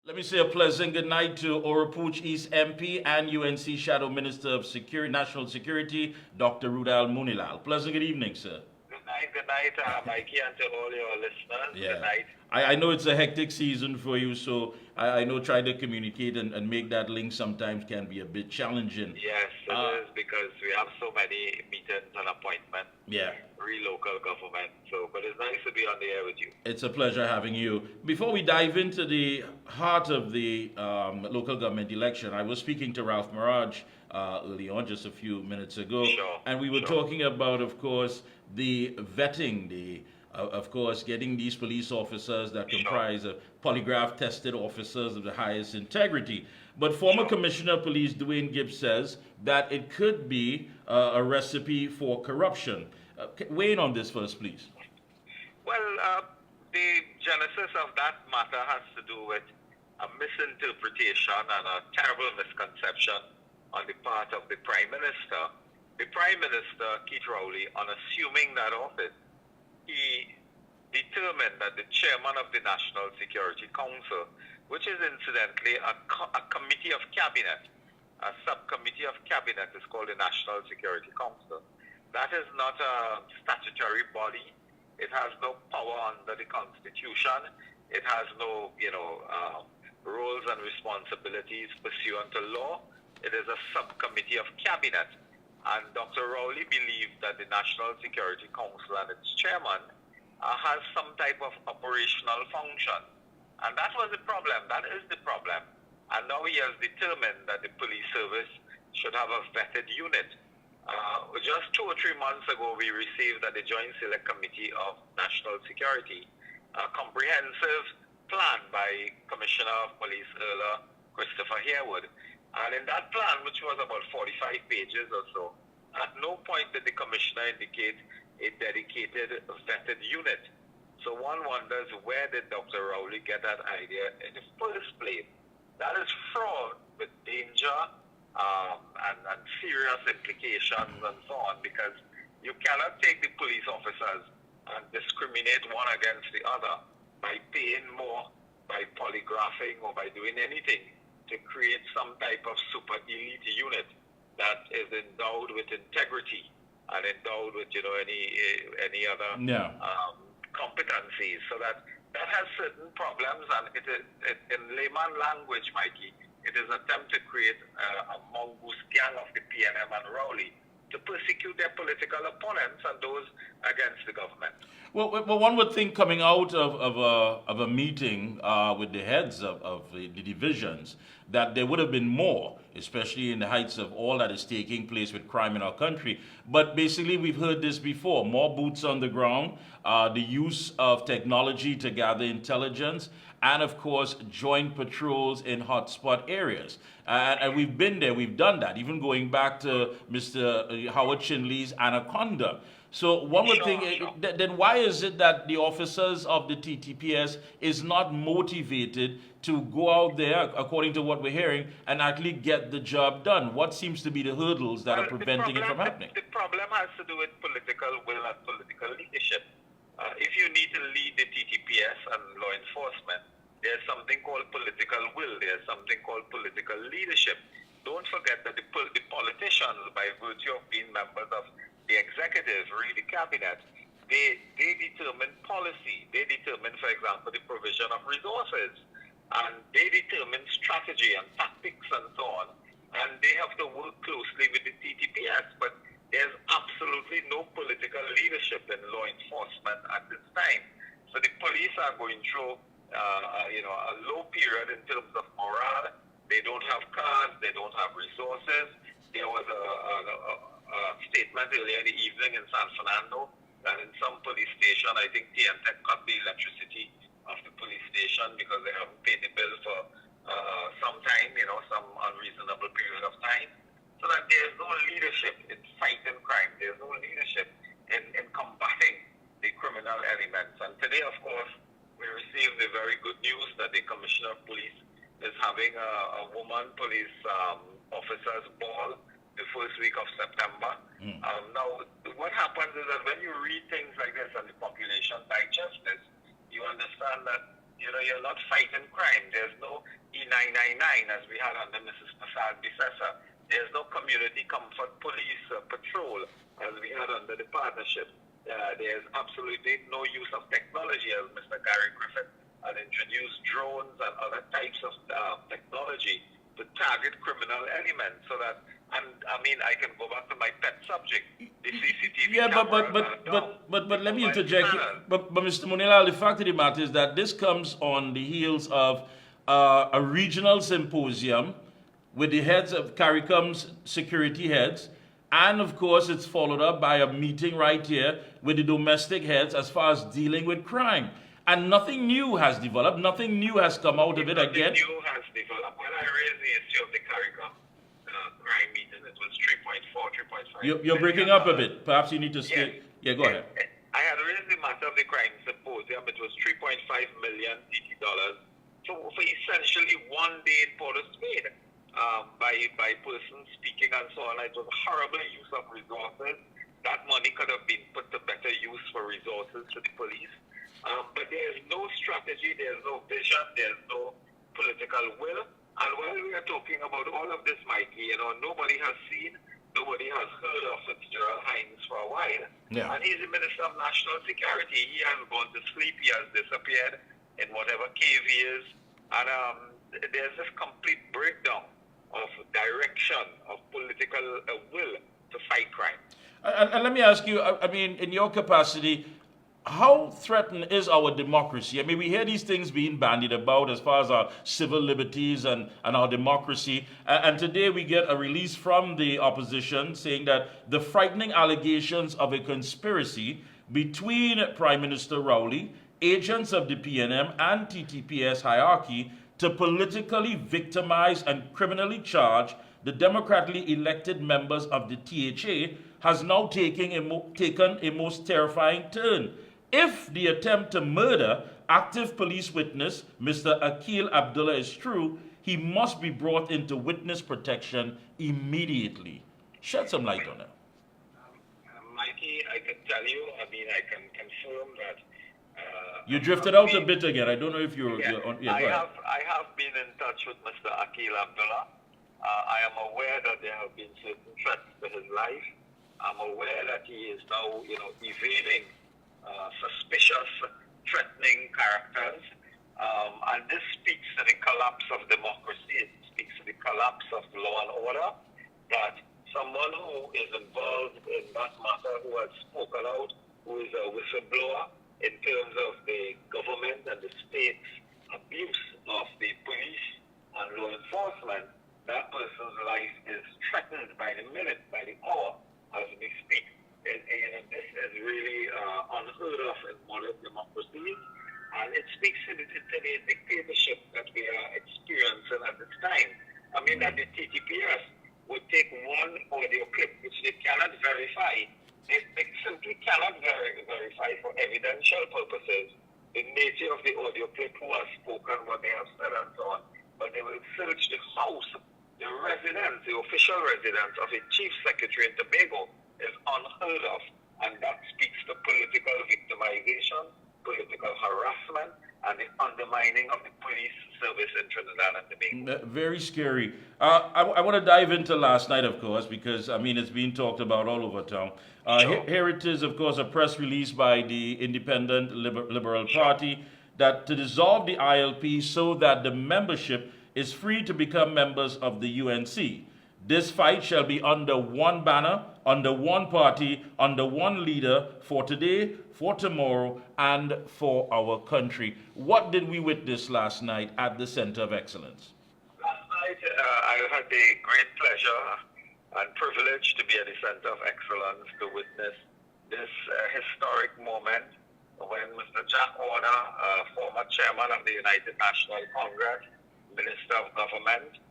Let me say a pleasant good night to Oropouche East MP and UNC Shadow Minister of National Security, Dr. Roodal Moonilal. Pleasant good evening, sir. Good night, Mikey, and to all your listeners. Good Yeah. night. I know it's a hectic season for you, so I know trying to communicate and make that link sometimes can be a bit challenging. Yes, it is because we have so many meetings and appointments. Yeah. Local government. But it's nice to be on the air with you. It's a pleasure having you. Before we dive into the heart of the local government election, I was speaking to Ralph Mirage early on, just a few minutes ago, Sure, and we were sure. talking about, of course, the vetting, of course, getting these police officers that comprise of polygraph-tested officers of the highest integrity. But former Commissioner of Police Dwayne Gibbs says that it could be a recipe for corruption. Weigh in on this first, please. Well, the genesis of that matter has to do with a misinterpretation and a terrible misconception on the part of the Prime Minister. The Prime Minister, Keith Rowley, on assuming that office, he determined that the chairman of the National Security Council, which is incidentally a committee of cabinet, a subcommittee of cabinet is called the National Security Council. That is not a statutory body. It has no power under the Constitution. It has no, roles and responsibilities pursuant to law. It is a subcommittee of cabinet. And Dr. Rowley believed that the National Security Council and its chairman has some type of operational function. And that was the problem. That is the problem. And now he has determined that the police service should have a vetted unit. Just 2 or 3 months ago, we received at the Joint Select Committee of National Security a comprehensive plan by Commissioner of Police Earl Christopher Harewood. And in that plan, which was about 45 pages or so, at no point did the Commissioner indicate a dedicated vetted unit. So one wonders, where did Dr. Rowley get that idea in the first place? That is fraud with danger and serious implications and so on, because you cannot take the police officers and discriminate one against the other by paying more, by polygraphing, or by doing anything to create some type of super elite unit that is endowed with integrity and endowed with any other competencies. So that has certain problems, and it is in layman language, Mikey, it is an attempt to create a mongoose gang of the PNM and Rowley to persecute their political opponents and those against the government. Well, one would think coming out of a meeting with the heads of the divisions that there would have been more, especially in the heights of all that is taking place with crime in our country. But basically, we've heard this before: more boots on the ground, the use of technology to gather intelligence, and of course, joint patrols in hotspot areas. And we've been there, we've done that, even going back to Mr. Howard Chinley's Anaconda. So one would think, then why is it that the officers of the TTPS is not motivated to go out there, according to what we're hearing, and actually get the job done? What seems to be the hurdles that are preventing it from happening? The problem has to do with political will and political leadership. If you need to lead the TTPS and law enforcement, there's something called political will. There's something called political leadership. Don't forget that the politicians, by virtue of being members of the executive, really the cabinet, they determine policy. They determine, for example, the provision of resources. And they determine strategy and tactics and so on. And they have to work closely with the TTPS. But there's absolutely no political leadership in law enforcement at this time. So the police are going through a low period in terms of morale. They don't have cars, they don't have resources. There was a statement earlier in the evening in San Fernando that in some police station, I think TNTech cut the electricity of the police station because they haven't paid the bill for some time, some unreasonable period of time. So that there's no leadership in fighting crime. There's no leadership in combating the criminal elements. And today, of course, we received the very good news that the Commissioner of Police is having a woman police officers ball the first week of September. Now, what happens is that when you read things like this and the population digests this, you understand that you're not fighting crime. There's no absolutely no use of technology, as Mr. Gary Griffith had introduced drones and other types of technology to target criminal elements. So that, and I mean, I can go back to my pet subject, the CCTV Yeah, cameras. but let me interject. But Mr. Moonilal, the fact of the matter is that this comes on the heels of a regional symposium with the heads of CARICOM's security heads, and of course it's followed up by a meeting right here with the domestic heads as far as dealing with crime. And nothing new has developed, nothing new has come out of it again. Nothing new has developed. When I raised the issue of the CARICOM crime meeting, it was 3.4, 3.5. You're breaking up a bit. Perhaps you need to stay. Yeah, go ahead. I had raised the matter of the crime symposium. It was $3.5 million TT dollars. So for essentially 1 day in Port of Spain, by persons speaking and so on. It was a horrible use of resources. That money could have been put to better use for resources to the police. But there's no strategy, there's no vision, there's no political will. And while we are talking about all of this, Mikey, nobody has seen, nobody has heard of Fitzgerald Hines for a while. Yeah. And he's the Minister of National Security. He has gone to sleep, he has disappeared in whatever cave he is. And there's this complete breakdown of direction, of political will to fight crime. And let me ask you, I mean, in your capacity, how threatened is our democracy? I mean, we hear these things being bandied about as far as our civil liberties and our democracy. And today we get a release from the opposition saying that the frightening allegations of a conspiracy between Prime Minister Rowley, agents of the PNM and TTPS hierarchy to politically victimize and criminally charge the democratically elected members of the THA has now taken a most terrifying turn. If the attempt to murder active police witness Mr. Akil Abdullah is true, he must be brought into witness protection immediately. Shed some light on that. Mikey, I can tell you, I can confirm that. You drifted out a bit again. I don't know if you're on. Yeah, I have been in touch with Mr. Akil Abdullah. I am aware that there have been certain threats to his life. I'm aware that he is now, evading suspicious, threatening characters. And this speaks to the collapse of democracy. It speaks to the collapse of law and order. That someone who is involved in that matter, who has spoken out, who is a whistleblower in terms of the government and the state's abuse of the police and law enforcement, that person's life is threatened by the minute, by the hour, as we speak. And this is really unheard of in modern democracies, and it speaks to the dictatorship that we are experiencing at this time. I mean, that the TTPS would take one audio clip, which they cannot verify. They simply cannot verify for evidential purposes the nature of the audio clip, who has spoken, what they have said, and so on. But they will search the house, the residence, the official residence of a chief secretary in Tobago is unheard of. And that speaks to political victimization, political harassment, and the undermining of the police service in Trinidad and Tobago. Very scary. I want to dive into last night, of course, because, it's being talked about all over town. Sure. Here it is, of course, a press release by the Independent Liberal Party that to dissolve the ILP so that the membership is free to become members of the UNC. This fight shall be under one banner, under one party, under one leader, for today, for tomorrow, and for our country. What did we witness last night at the Center of Excellence? Last night, I had the great pleasure and privilege to be at the Center of Excellence to witness this historic moment when Mr. Jack Warner, former chairman of the United National Congress, Minister of Government,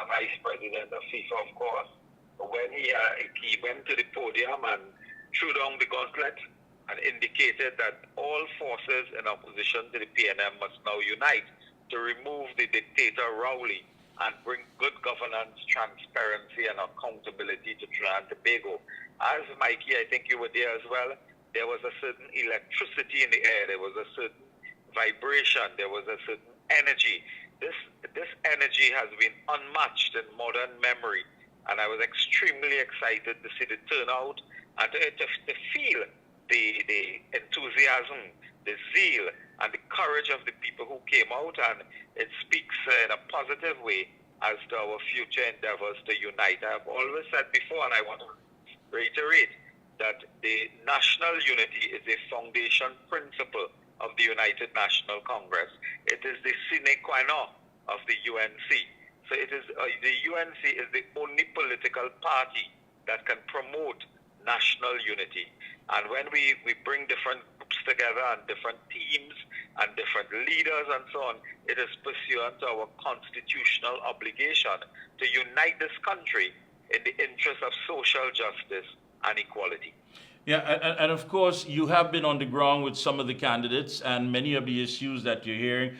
Vice President of FIFA, of course, when he went to the podium and threw down the gauntlet and indicated that all forces in opposition to the PNM must now unite to remove the dictator Rowley and bring good governance, transparency, and accountability to Trinidad and Tobago. As Mikey, I think you were there as well, there was a certain electricity in the air, there was a certain vibration, there was a certain energy. This energy has been unmatched in modern memory, and I was extremely excited to see the turnout and to feel the enthusiasm, the zeal, and the courage of the people who came out, and it speaks in a positive way as to our future endeavors to unite. I've always said before, and I want to reiterate, that the national unity is a foundation principle of the United National Congress. It is the sine qua non of the UNC. So it is the UNC is the only political party that can promote national unity. And when we bring different groups together and different teams and different leaders and so on, it is pursuant to our constitutional obligation to unite this country in the interest of social justice and equality. Yeah, and of course, you have been on the ground with some of the candidates, and many of the issues that you're hearing,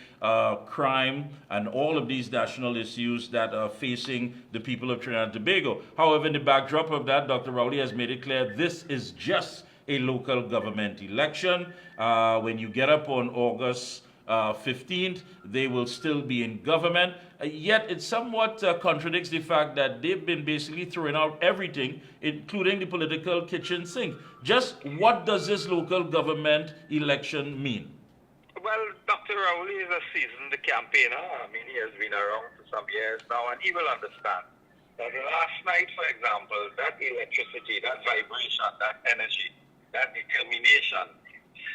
crime, and all of these national issues that are facing the people of Trinidad and Tobago. However, in the backdrop of that, Dr. Rowley has made it clear this is just a local government election. When you get up on August 15th, they will still be in government. Yet it somewhat contradicts the fact that they've been basically throwing out everything, including the political kitchen sink. Just what does this local government election mean? Well, Dr. Rowley is a seasoned campaigner. I mean, he has been around for some years now, and he will understand that last night, for example, that electricity, that vibration, that energy, that determination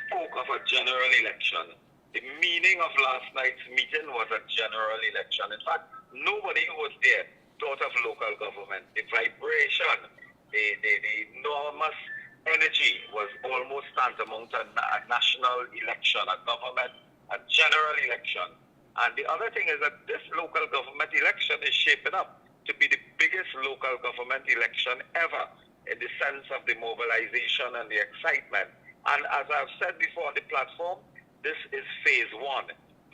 spoke of a general election. The meaning of last night's meeting was a general election. In fact, nobody who was there thought of local government. The vibration, the enormous energy was almost tantamount to a national election, a government, a general election. And the other thing is that this local government election is shaping up to be the biggest local government election ever in the sense of the mobilization and the excitement. And as I've said before on the platform, this is phase one.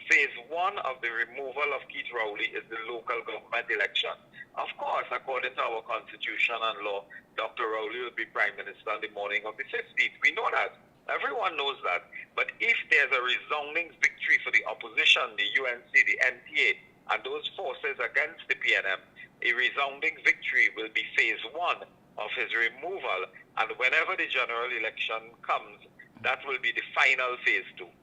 Phase one of the removal of Keith Rowley is the local government election. Of course, according to our constitution and law, Dr. Rowley will be Prime Minister on the morning of the 15th. We know that. Everyone knows that. But if there's a resounding victory for the opposition, the UNC, the NTA, and those forces against the PNM, a resounding victory will be phase one of his removal. And whenever the general election comes, that will be the final phase two.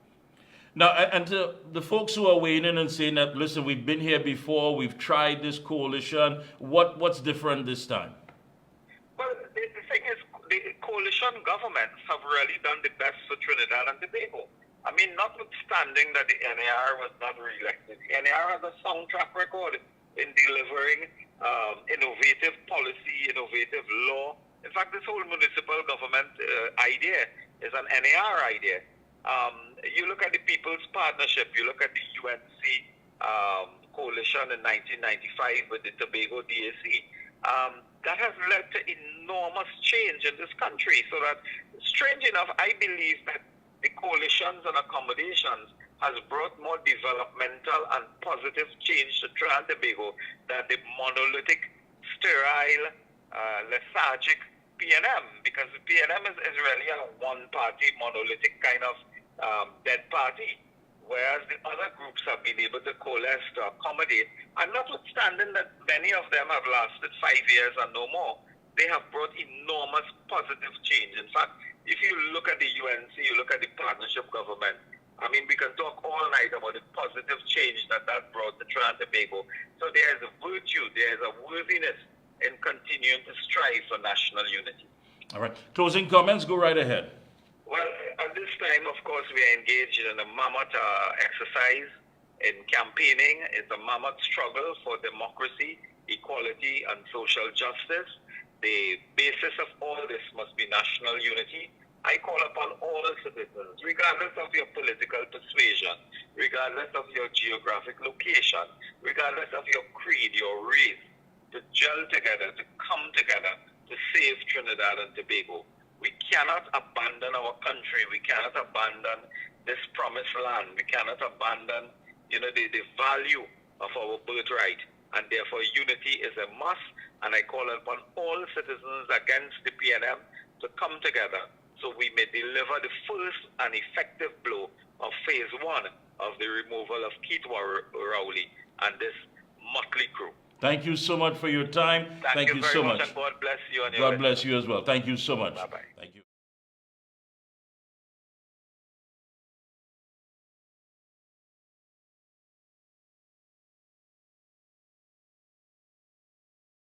Now, and to the folks who are weighing in and saying that, listen, we've been here before, we've tried this coalition, what's different this time? Well, the thing is, the coalition governments have really done the best for Trinidad and Tobago. I mean, notwithstanding that the NAR was not re-elected, the NAR has a sound track record in delivering innovative policy, innovative law. In fact, this whole municipal government idea is an NAR idea. You look at the People's Partnership, you look at the UNC coalition in 1995 with the Tobago DAC. That has led to enormous change in this country. So that, strange enough, I believe that the coalitions and accommodations has brought more developmental and positive change to Trinidad and Tobago than the monolithic, sterile, lethargic PNM, because the PNM is really a one-party, monolithic kind of dead party, whereas the other groups have been able to coalesce to accommodate. And notwithstanding that many of them have lasted 5 years and no more, they have brought enormous positive change. In fact, if you look at the UNC, you look at the partnership government, I mean, we can talk all night about the positive change that brought to Trinidad and Tobago. So there is a virtue, there is a worthiness in continuing to strive for national unity. All right. Closing comments, go right ahead. Well, at this time, of course, we are engaged in a mammoth exercise in campaigning. It's a mammoth struggle for democracy, equality, and social justice. The basis of all this must be national unity. I call upon all citizens, regardless of your political persuasion, regardless of your geographic location, regardless of your creed, your race, to gel together, to come together, to save Trinidad and Tobago. We cannot abandon our country. We cannot abandon this promised land. We cannot abandon, the value of our birthright. And therefore, unity is a must. And I call upon all citizens against the PNM to come together so we may deliver the first and effective blow of phase one of the removal of Keith Rowley and this motley crew. Thank you so much for your time. Thank you so much. And God bless you. God bless you as well. Thank you so much. Bye-bye.